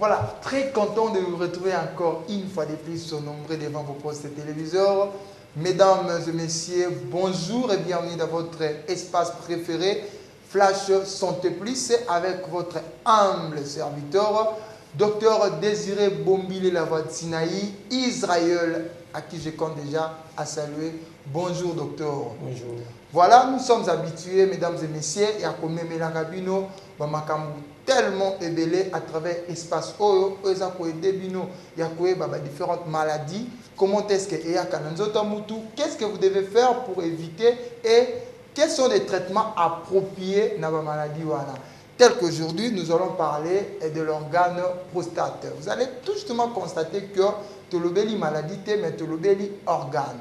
Voilà, très content de vous retrouver encore une fois de plus nombreux devant vos postes téléviseurs. Mesdames et messieurs, bonjour et bienvenue dans votre espace préféré, Flash Santé Plus, avec votre humble serviteur, Dr Désiré Bombile Lavatsinaï, Israël, à qui je compte déjà à saluer. Bonjour docteur. Bonjour. Voilà, nous sommes habitués, mesdames et messieurs, et à commémorer la cabine, tellement ébélé à travers l'espace Oyo, il y a différentes maladies. Comment est-ce que qu'est-ce que vous devez faire pour éviter et quels sont les traitements appropriés dans la maladie voilà. Tel qu'aujourd'hui, nous allons parler de l'organe prostate. Vous allez tout justement constater que tu as une maladie, mais tu as un organe.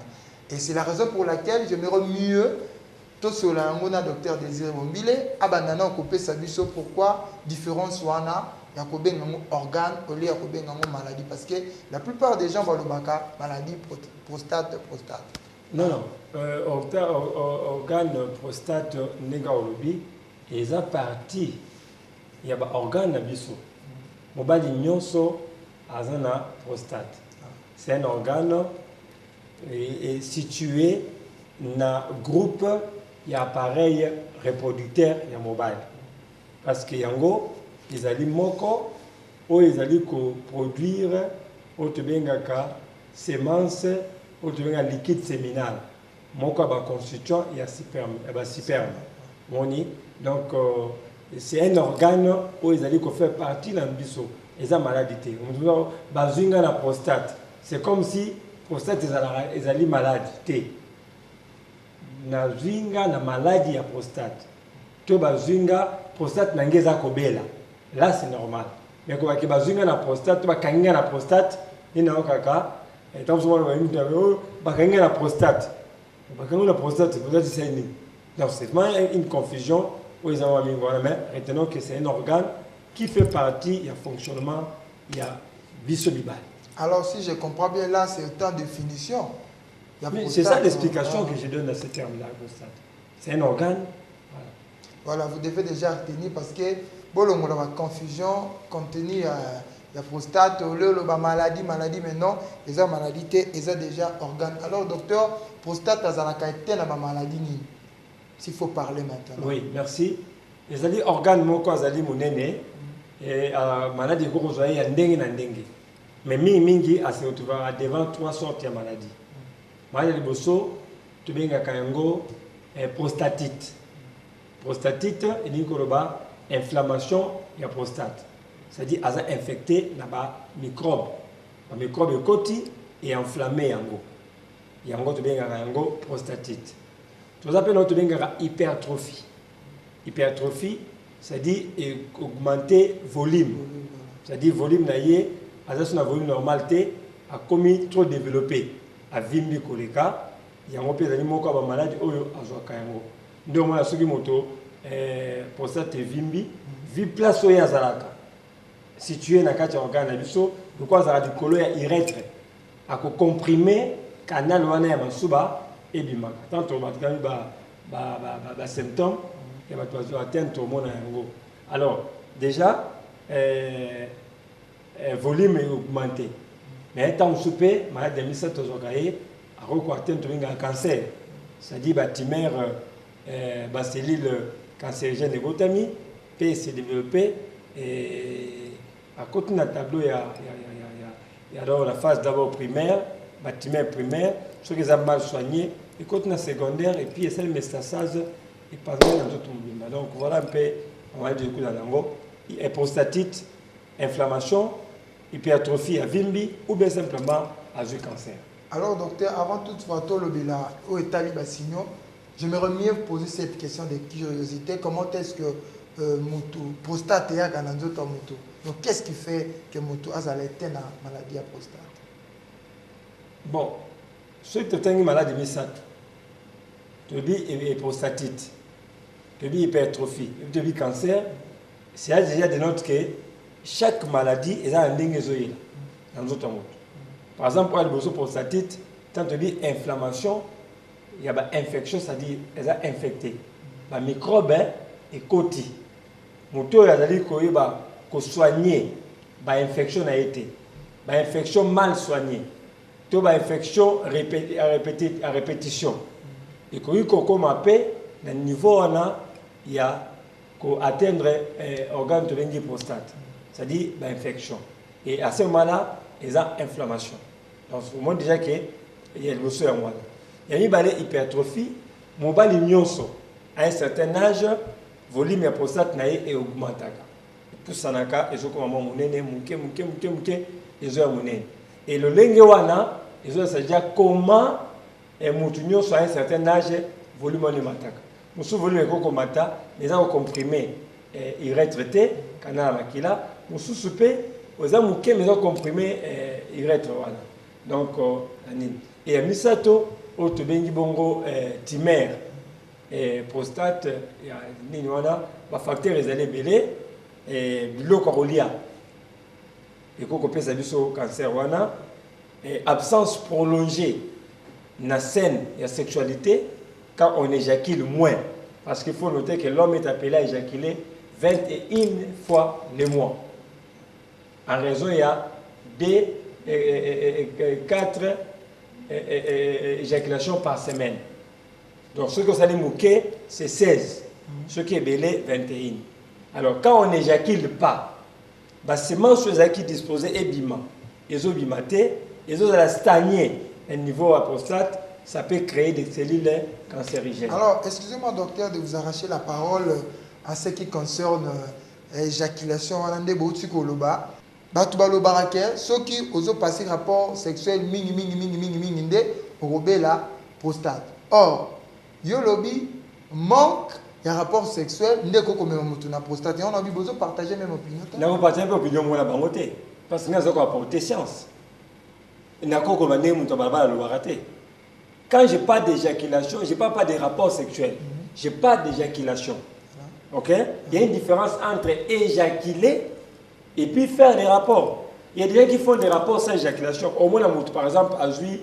Et c'est la raison pour laquelle j'aimerais mieux tout sur la docteur Désiré Bombile, abandonner au coupé sa biso pourquoi différence wana ya ko benga organe au lieu ya ko benga maladie parce que la plupart des gens vont le baka maladie prostate. Non, organe prostate nega olobi eza partie ya ba organe na biso. Mobali nyonso azana prostate. C'est un organe situé na groupe il y a appareil reproducteur ya mobile parce que yango ezali moko o ezali ko produire o tobengaka semence o tobenga liquide séminal moko ba constituant ya sperme moni donc c'est un organe o ezali ko faire partie na biso eza maladie on bazinga na prostate c'est comme si prostate ezali maladie na zinga na maladie ya prostate to bazinga prostate na ngeza kobela là c'est normal mais ko ba bazinga na prostate to bakanginga na prostate ina okaka et tant souvent ba imita bakanginga na prostate peut-être c'est une donc c'est vraiment une confusion où ils ont mis voilà mais retenons que c'est un organe qui fait partie du fonctionnement il y a bisobibal. Alors si je comprends bien là c'est autant de définition. C'est ça l'explication que je donne à ce terme-là. C'est un organe. Voilà, vous devez déjà retenir parce que bon, on a une confusion compte tenu la prostate, la maladie, mais non, les maladies, ils ont déjà organe. Alors, docteur, prostate, ça a été la maladie. S'il faut parler maintenant. Oui, merci. Les alliés organes, moi, quand ils mon aîné, et maladie, il y a dengue. Mais mingi, à se retrouver devant trois sortes de maladies. Maladie liboso tobengaka yango prostatite. Prostatite et koloba inflammation ya prostate. C'est-à-dire aza infecté na ba microbe. Ba microbe ekoti et enflammé yango. Yango tobengaka yango prostatite. Tozapena tobengaka hypertrophie. Hypertrophie, c'est-à-dire augmenter volume. C'est-à-dire volume na ye aza sur na volume normal té a commis trop développé. A vimbi koleka yango pe ezali moko ba maladie oyo azwaka yango ndio mona soki moto prostate vimbi vi place oyo azalaka situé na kati ya organe na biso lokwa azala likolo ya urètre ako comprimer canal wana ya masuba ebimaka tanto batikami ba symptômes ya bato bazwa atteinte tomona yango alors déjà volume est augmenté. Mais tant que souper, maladie de Missa Tozogaye a recouvert un cancer. C'est-à-dire que la cellule cancérigène de Gotami peut se développer. Et à côté de tableau, il y a la phase d'abord primaire, bâtiment primaire, ceux qui ont mal soigné, et côté de secondaire, et puis il y a le métastasage et pas dans d'autres mouvements. Donc voilà un peu, on va dire, et prostatite, inflammation, hypertrophie à Vimbi ou bien simplement à du cancer. Alors docteur, avant toute photo le bilan au état Bassignon, j'aimerais mieux poser cette question de curiosité. Comment est-ce que Moutou prostate est à Moutou? Donc qu'est-ce qui fait que Moutou a une maladie à prostate? Bon, ceux qui ont une maladie misate, tu dis prostatite, tu dis hypertrophie, tu dis cancer, c'est déjà de note que chaque maladie est un dingue dans notre monde. Par exemple, pour la prostatite, quand tu dis inflammation, il y a une infection, c'est-à-dire qu'elle est infectée. Les microbes et côté. Moto, il y a des soigner infection a été, infection mal soignée, tout infection à répétition. Et quand on m'appelle, le niveau il y a qu'à atteindre organe de la prostate, c'est-à-dire infection. Et à ce moment-là, il y a inflammation. Donc, au moins déjà qu'il y a le besoin. Il y a une hypertrophie, mon bal à un certain âge, volume de prostate est augmenté. Pour ça, ils ont et le lengewana, ils ont c'est-à-dire comment un moutonnier soit à un certain âge, volume de mataka. Nous sommes volume de komata, les gens ont comprimé et retraité, canal makila. Nous sommes soupés, aux hommes qui ont comprimé et retraité. Donc, et à Misato, au Tobengi Bongo, Timer, prostate, il y a un facteur les allées belé, et l'ocorolia. Et qu'on peut savoir sur cancer, et absence prolongée dans la scène et la sexualité quand on éjacule moins. Parce qu'il faut noter que l'homme est appelé à éjaculer 21 fois le mois. En raison, il y a 4 éjaculations par semaine. Donc, ce que vous allez mouquer, c'est 16. Ce qui est belé, 21. Alors, quand on n'éjacule pas, c'est ceux qui disposent et bima. Ils ont bimaté, ils ont stagné au niveau à prostate, ça peut créer des cellules cancérigènes. Alors, excusez-moi, docteur, de vous arracher la parole à ce qui concerne l'éjaculation. Ceux qui ont passé rapport sexuel la prostate. Or, yolobi manque un rapport sexuel, la prostate. On a besoin de partager même opinion. On partage même opinion parce que nous avons apporté science. Quand je n'ai pas d'éjaculation, je n'ai pas de rapport sexuel. Je n'ai pas d'éjaculation. Ok? Il y a une différence entre éjaculer et puis faire des rapports. Il y a des gens qui font des rapports sans éjaculation. Au moins, par exemple, à Zui,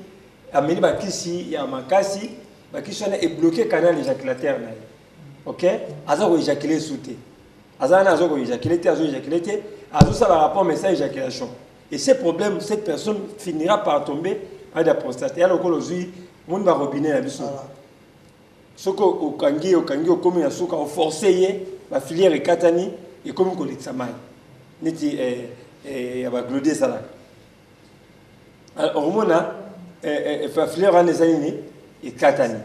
à Meni Bakissi, il y a Makassi, Bakissi est bloqué le canal éjaculateur. Ok? Azo éjaculé souté. Azo éjaculé, Azo éjaculé, Azo ça va rapport mais sans éjaculation. Et ce problème, cette personne finira par tomber à la prostate. Et alors que Zui, on va robinet la biso. Ce au kangi, comme il y a souka, au forcé, la filière est katani, et comme on collecte sa maille. Niti va glodé ça là. Alors, au moment là, la filière en des années, et katani.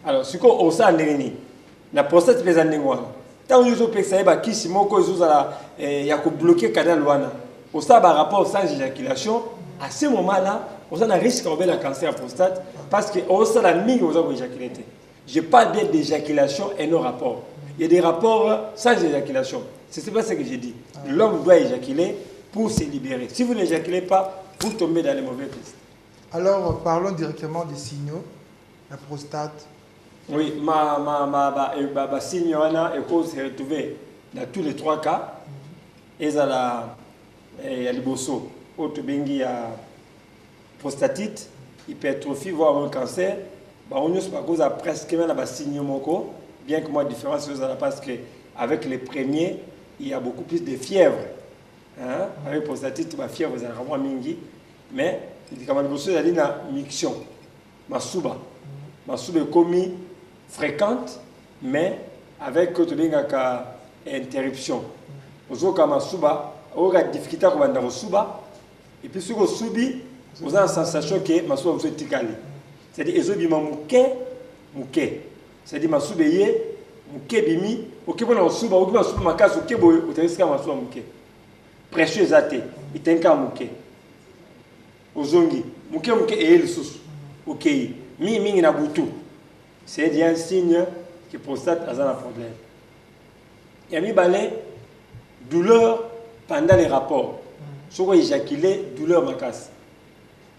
Alors, ce qu'on a en la prostate pèse en négoine. Tant que vous avez ça, qui si mon cause il y a bloqué le canal wana. Au ça par rapport sans éjaculation, à ce moment-là, on a un risque de la cancer prostate parce que on a la mine aux éjaculés. Je parle bien d'éjaculation et non rapport. Il y a des rapports sans éjaculation. Ce n'est pas ce que j'ai dit. L'homme doit éjaculer pour se libérer. Si vous n'éjaculez pas, vous tombez dans les mauvaises pistes. Alors, parlons directement des signaux. La prostate. Oui, ma signe wana et se retrouver dans tous les 3 cas. Et ça il y a le bosso, autobengi à prostatite, hypertrophie, voire un cancer. On a presque même signe moko, bien que moi différence parce que avec les premiers, il y a beaucoup plus de fièvre. Hein? Avec prostatite, la fièvre c'est vraiment mingi, mais comme le bosso il y a une miction, ma souba est commis fréquente, mais avec interruption. Vous avez une difficulté à faire souba, et puis si vous subi, vous avez une sensation que ma souba vous est ticalé. C'est-à-dire que vous avez mouké. C'est-à-dire que vous avez mouké bimi, vous avez un souba, vous avez un souba, vous avez un souba mouké. Précieux zate, il y a un mouké. Vous avez mouké et le sous. Ok. Mi na boutou. C'est un signe que prostate a un problème. Il y a mis balai douleur pendant les rapports. Si vous éjaculez, douleur macasse.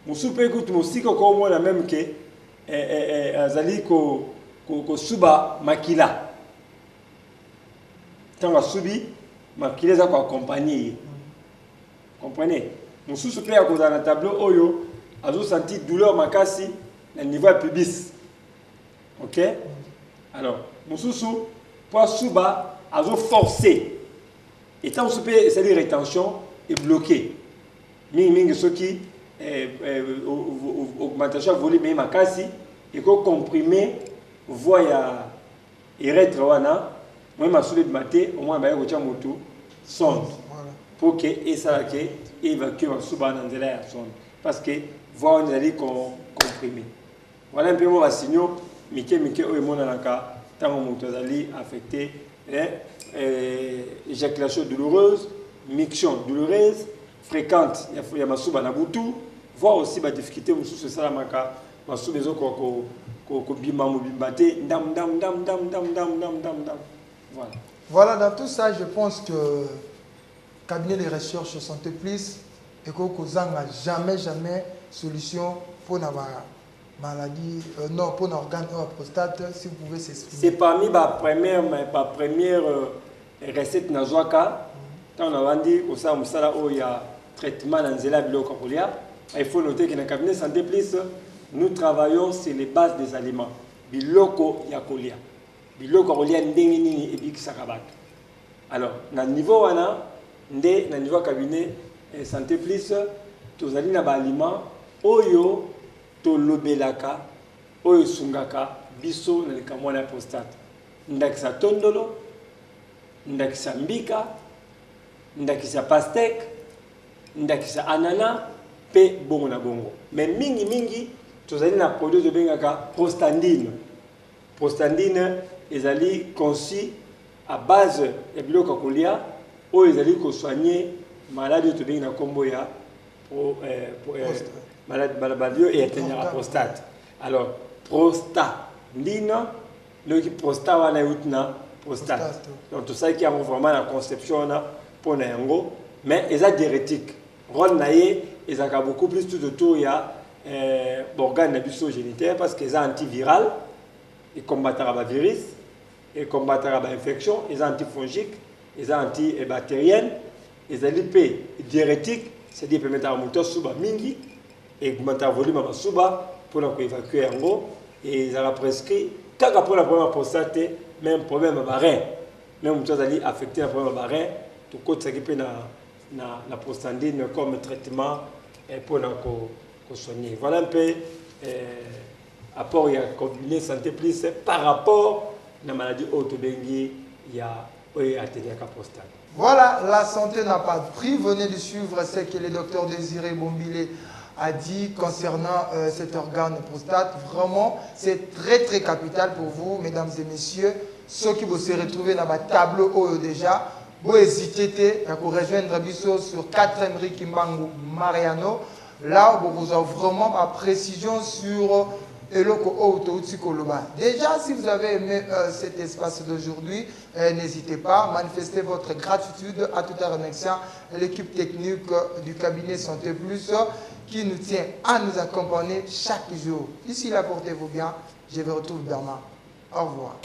Mon souper écoute mon cycle comme moi la même que azali ko suba makila. Quand on subi makila ça ko accompagner. Comprenez? Mon souper à cause dans le tableau oyo azo senti douleur makasi le niveau pubis. Ok? Alors, mon pour suba azo forcer. Et tant que c'est des rétentions, est bloqué. Mingi ce qui augmentation volume mais makasi et ko comprimer voie ya urètre wana moi ma soule de maté au moins ba ko tia motu sonde pour que et ça que évacue en sous ban nzela ya sonde parce que voie on allait comprimer voilà un peu mon signaux mike o mona naka tant motu allait affecté éjaculation douloureuse miction douloureuse fréquente il y a masuba na butu voir aussi ba difficulté musu c'est ça la maka masuba zo ko bima mobimbate ndam voilà. Voilà, dans tout ça je pense que cabinet de recherche santé plus et que n'a jamais solution pour la maladie non pour l'organe ou la prostate si vous pouvez s'exprimer. C'est parmi ma première recette nazwaka quand on a dit au ça musala où il y a traitement dans zela biloko kolia. Il faut noter que dans le cabinet santé plus nous travaillons sur les bases des aliments biloko ya kolia biloko kolia ndenge nini ebikisaka bato. Alors na niveau wana ndé na niveau cabinet santé plus tozali na ba aliments oyo to lobelaka oyo sungaka biso na likambo na prostate ndakisa tondolo ndakisa mbika ndakisa pastèque ndakisa anana pe bongo na bongo mais mingi tozali na produit de bengaka prostandine ezali conçu à base ya biloko kolia oyo ezali ko soigner maladie to benga kombo ya maladie et atteindre la prostate. Alors prostandine le prostate wana utna prostate donc tout ça qui a vraiment la conception na pour na yango mais eza diurétique rôle naie ezaka beaucoup plus tout autour ya organe biso génitaire parce que eza antiviral et combattra ba virus et combattra ba infection eza antifongique eza antibactérienne ezali pe diurétique c'est-à-dire permettre à moteur suba mingi et augmenter volume ba suba pour na ko évacuer yango et ezala prescrit kaka pour la première prostate même problème ba rein même moteur ezali affecté na problème ba rein to côté qui peut na prostandine comme traitement pour na ko soigner. Voilà un peu apport ya cabinet santé plus par rapport à la maladie autobengi ya atteindre la prostate. Voilà, la santé n'a pas de prix. Venez de suivre ce que le docteur Désiré Bombile a dit concernant cet organe prostate. Vraiment, c'est très capital pour vous, mesdames et messieurs. Ceux qui vont se retrouver dans le tableau déjà, vous hésitez à rejoindre Bisso sur 4e rue Kimbangu Mariano. Là, vous avez vraiment ma précision sur Déjà, si vous avez aimé cet espace d'aujourd'hui, n'hésitez pas à manifester votre gratitude à tout en remerciant l'équipe technique du cabinet Santé Plus qui nous tient à nous accompagner chaque jour. D'ici là, portez-vous bien. Je vous retrouve demain. Au revoir.